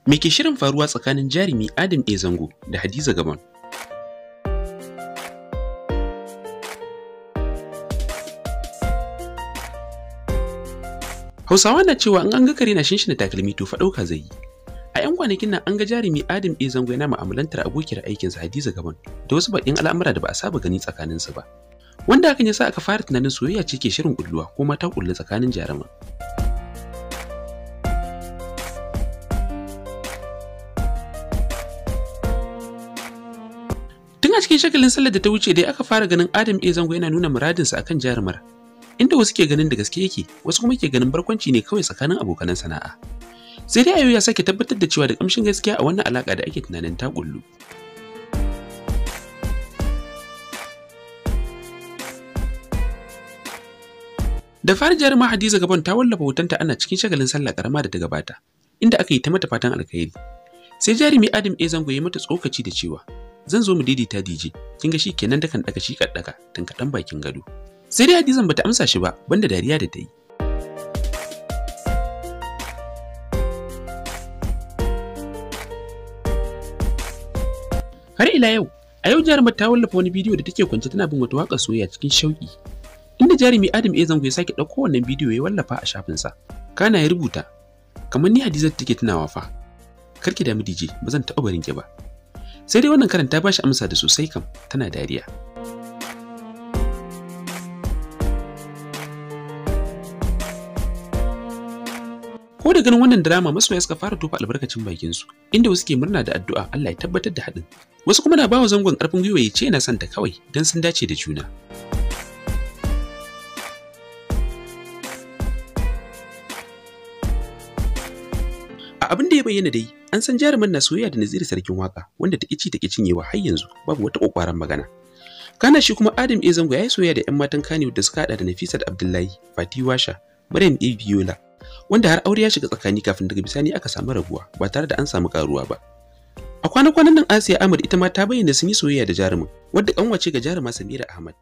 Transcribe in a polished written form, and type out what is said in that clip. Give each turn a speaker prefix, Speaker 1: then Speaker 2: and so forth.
Speaker 1: Me ke shirin faruwa tsakanin jarumi Adam A. Zango da Hadiza Gabon? Hausawa na cewa in an ga kare na shinshina takalmi to fa ɗauka zai yi. A 'yan kwanakin nan an ga jarumi Adam A. Zango yana mu'amalantar abokiyar aikinsa Hadiza Gabon da wasu baƙin al'amura da ba a saba gani tsakaninsu ba. Wanda hakan ya sa aka fara tunanin soyayya ce ke shirin ƙulluwa ko mata ƙulla tsakanin jaruma. Tun a cikin shagalin sallar da ta wuce dai aka fara ganin Adam A. Zango yana nuna muradinsa akan jarumar, inda wasu ke ganin da gaske yake, wasu kuma ke ganin barkwanci ne kawai tsakanin abokanan sana'a. Sai dai Ayo ya sake tabbatar da cewa da kamshin gaskiya a wannan alaka da ake tunanin ta kullu. Da fara jaruma Hadiza Gabon ta wallafa hotonta ana cikin shagalin sallah karama da ta gabata, inda aka yi ta mata fatan alkhairi. Sai jarumi Adam A. Zango ya mata tsokaci da cewa zan zo mu daidaita DJ, kin ga kenan da kan daka shi kaddaka tun kadan bakin gado. Sai dai Hadizan bata amsa shi ba banda dariya da ta yi. Har ila yau, a yau jarumar ta wallafa wani bidiyo da take kwance tana bin wata waƙar soyayya cikin shauƙi. Inda jarumi Adam A. Zango ya sake ɗauko wannan bidiyo ya wallafa a shafinsa. Kana ya rubuta, kamar ni Hadiza take tunawa fa. Karki damu DJ, ba zan taɓa barin ki ba. Sai dai wannan karan ta bashi amsa da sosai kam, tana dariya. Ko da ganin wannan drama masoya suka fara tofa albarkacin bakin su, inda wasu ke murna da addu'a Allah ya tabbatar da haɗin. Wasu kuma na bawa Zangon ƙarfin gwiwa ya ce yana son ta kawai don sun dace da juna. A abin da ya bayyana dai, an san jaruman na soyayya da Naziri sarkin waka, wanda ta ƙici ta cinyewa har yanzu babu wata ƙwaƙwaran magana. Kana shi kuma Adam A. Zango ya yi soyayya da 'yan matan Kannywood da suka haɗa da Nafisat Abdullahi, Fati Washa, Maryam A. Viola, wanda har aure ya shiga tsakani kafin daga bisani aka samu rabuwa ba tare da an samu karuwa ba. A kwana-kwanan nan Asiya Ahmad ita ma ta bayyana sun yi soyayya da jarumin, wadda kanwace ga jaruma Samira Ahmad.